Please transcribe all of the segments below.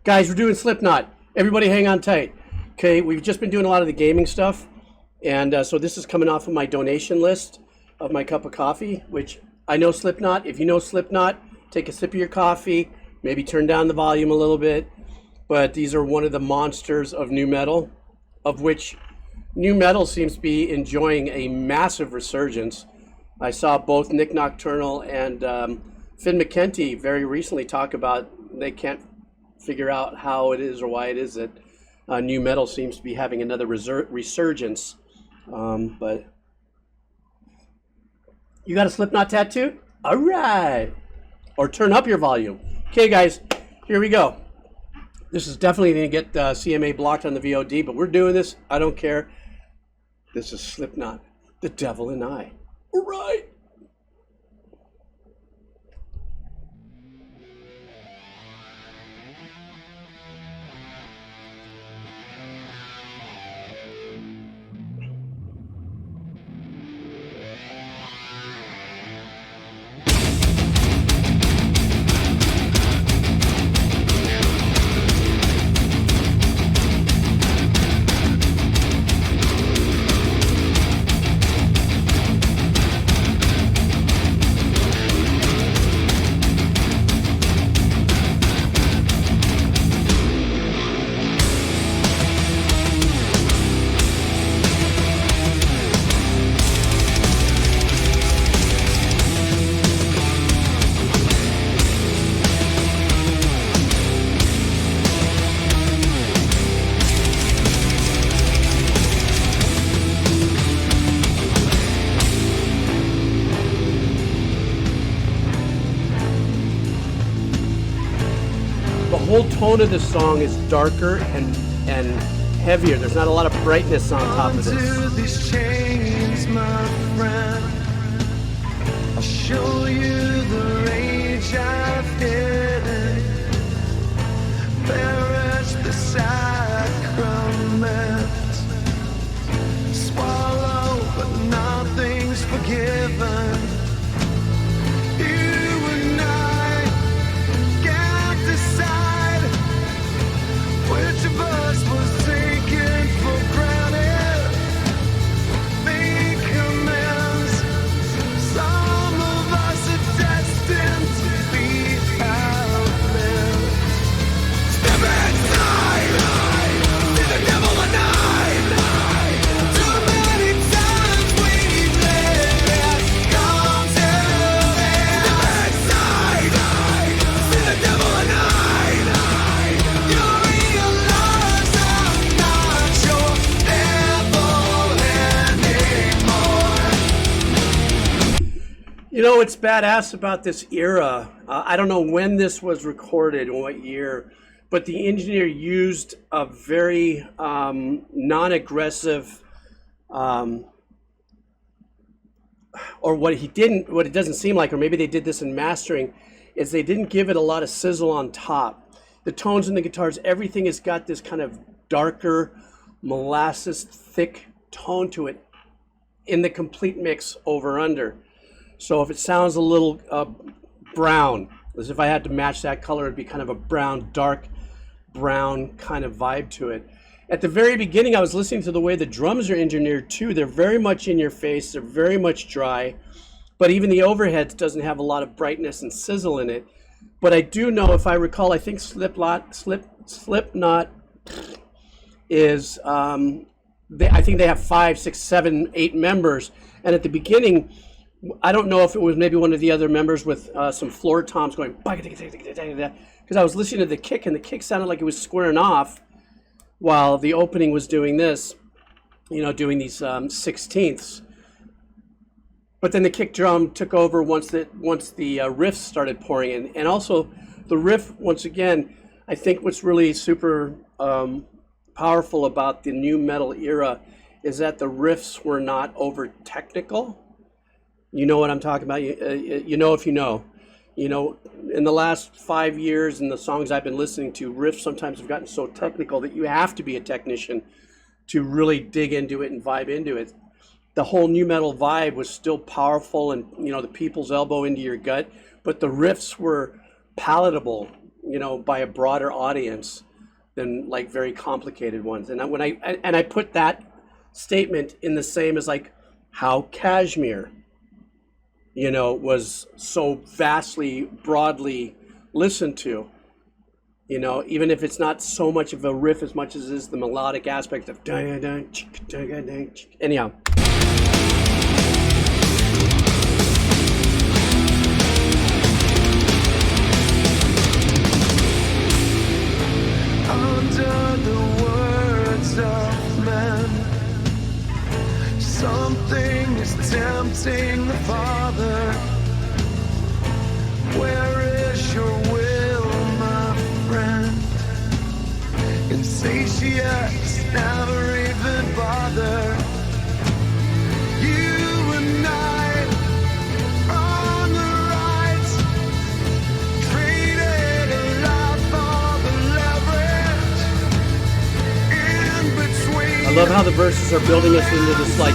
Guys, we're doing Slipknot. Everybody hang on tight. Okay, we've just been doing a lot of the gaming stuff. And so this is coming off of my donation list of my cup of coffee, which I know Slipknot. If you know Slipknot, take a sip of your coffee, maybe turn down the volume a little bit. But these are one of the monsters of nu metal, of which nu metal seems to be enjoying a massive resurgence. I saw both Nick Nocturnal and Finn McKenty very recently talk about they can't figure out how it is or why it is that nu metal seems to be having another resurgence. But you got a Slipknot tattoo? All right. Or turn up your volume. Okay, guys, here we go. This is definitely going to get CMA blocked on the VOD, but we're doing this. I don't care. This is Slipknot, The Devil and I. All right. The whole tone of this song is darker and heavier. There's not a lot of brightness on top of this. These chains, my friend. I'll show you the rage I've hidden. Perish the sacrament. Swallow, but nothing's forgiven. Which of us was taken for granted? Make amends. Some of us are destined to be outlived. Step inside, see the devil alive. Too many times we've let it come to this. Step inside, see the devil alive. You know what's badass about this era? I don't know when this was recorded and what year, but the engineer used a very non-aggressive, or what it doesn't seem like, or maybe they did this in mastering, is they didn't give it a lot of sizzle on top. The tones in the guitars, everything has got this kind of darker, molasses, thick tone to it in the complete mix over under. So if it sounds a little brown, as if I had to match that color, it'd be kind of a brown, dark brown kind of vibe to it. At the very beginning, I was listening to the way the drums are engineered too. They're very much in your face. They're very much dry. But even the overheads doesn't have a lot of brightness and sizzle in it. But I do know, if I recall, I think Slipknot is, I think they have 5, 6, 7, 8 members. And at the beginning, I don't know if it was maybe one of the other members with some floor toms going, because I was listening to the kick, and the kick sounded like it was squaring off while the opening was doing this, you know, doing these 16ths. But then the kick drum took over once the riffs started pouring in. And also the riff, once again, I think what's really super powerful about the nu metal era is that the riffs were not over technical. You know what I'm talking about. You know if you know. You know, in the last 5 years and the songs I've been listening to, riffs sometimes have gotten so technical that you have to be a technician to really dig into it and vibe into it. The whole nu metal vibe was still powerful and, you know, the people's elbow into your gut, but the riffs were palatable. by a broader audience than like very complicated ones. And I put that statement in the same as like how Kashmir, was so vastly, broadly listened to. Even if it's not so much of a riff as much as it is the melodic aspect of anyhow. Under the words of men, something is tempting the Father. Where is your will, my friend? Insatiates never even bother. You and I on the right, traded a life for the leverage. In between, I love how the verses are building us into this like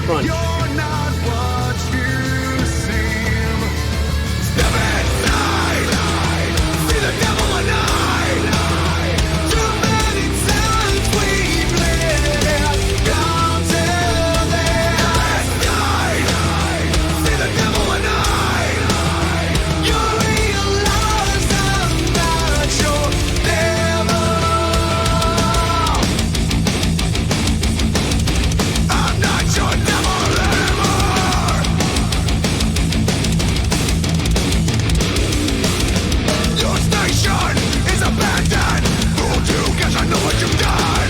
crunch. you're not what you seem. Step inside, see the devil alive. Too many times we've lived, gone till then. See the devil alive. You realize I'm not your devil. I'm not your devil anymore. Your station is abandoned. Fooled you 'cause I know what you've done.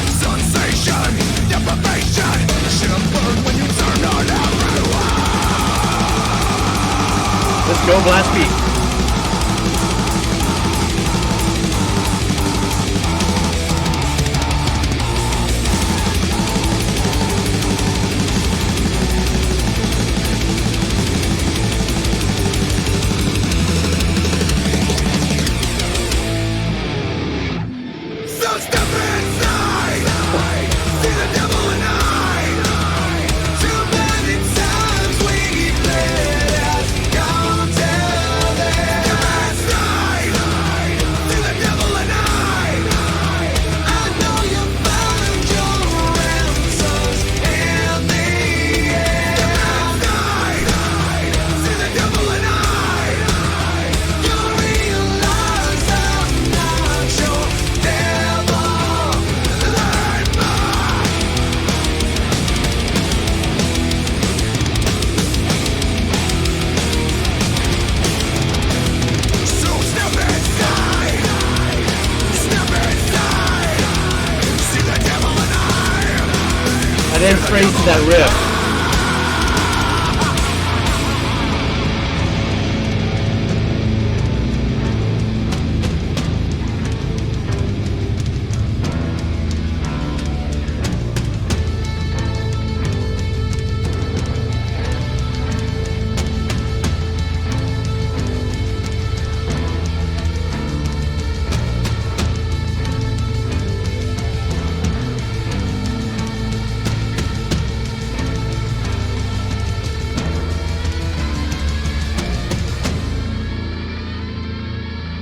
Sensation, deprivation, shiver when you turn on everyone. Let's go, blast beat. So step inside, see the devil and I. Too many times we've lived, gone till then. Step inside, see the devil and I know you'll find your answers in the end. Step inside, see the devil and you realize I'm not your devil So step inside, see the devil and I then phrase to that riff.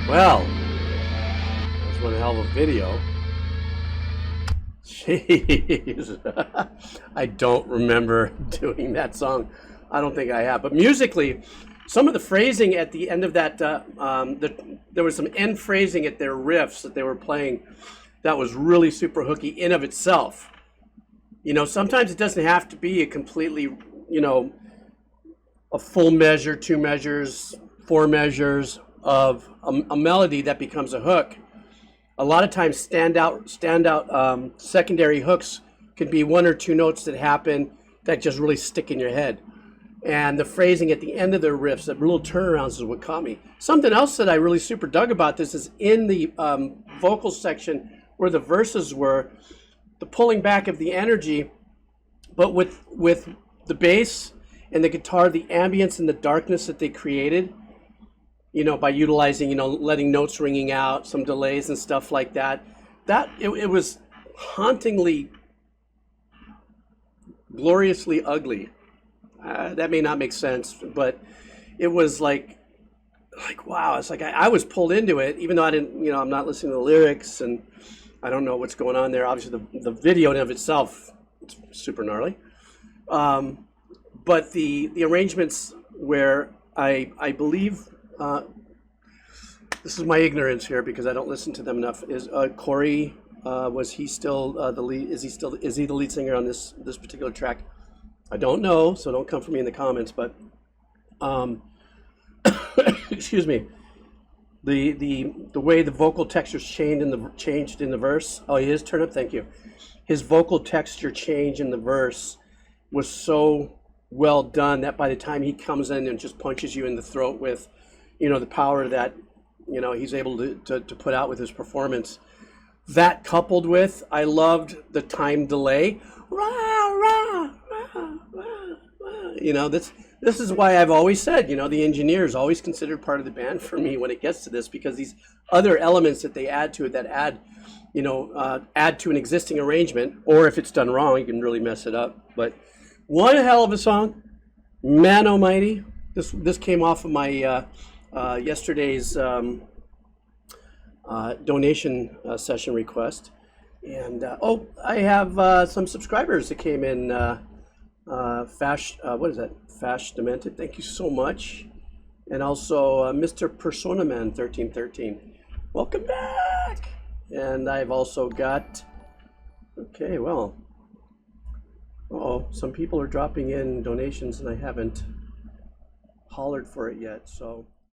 Well, that's one hell of a video. Jeez. I don't remember doing that song. I don't think I have. But musically, some of the phrasing at the end of that, there was some end phrasing at their riffs that they were playing that was really super hooky in of itself. Sometimes it doesn't have to be a completely, a full measure, 2 measures, 4 measures of a melody that becomes a hook. A lot of times standout secondary hooks could be 1 or 2 notes that happen that just really stick in your head. And the phrasing at the end of their riffs, the little turnarounds is what caught me. Something else that I really super dug about this is in the vocal section where the verses were, the pulling back of the energy, but with the bass and the guitar, the ambience and the darkness that they created, by utilizing, letting notes ringing out, some delays and stuff like that. It was hauntingly, gloriously ugly. That may not make sense, but it was like like, wow, it's like I was pulled into it, even though I didn't, I'm not listening to the lyrics and I don't know what's going on there. Obviously, the video in of itself, it's super gnarly. But the arrangements where I believe, this is my ignorance here because I don't listen to them enough, is Corey, was he still the lead? Is he the lead singer on this particular track? I don't know, so don't come for me in the comments, but excuse me. The way the vocal textures changed in the verse. Oh, he is turned up. Thank you. His vocal texture change in the verse was so well done that by the time he comes in and just punches you in the throat with, the power that, he's able to put out with his performance. That coupled with, I loved the time delay. Rah, rah, rah, rah, rah. This is why I've always said, the engineer is always considered part of the band for me when it gets to this, because these other elements that they add to it that add to an existing arrangement, or if it's done wrong, you can really mess it up. But one hell of a song, man almighty. This came off of my yesterday's donation session request. And I have some subscribers that came in. What is that? Fash Demented. Thank you so much. And also Mr. Persona Man 1313. Welcome back. And I've also got. Okay, well. Some people are dropping in donations, and I haven't hollered for it yet. So.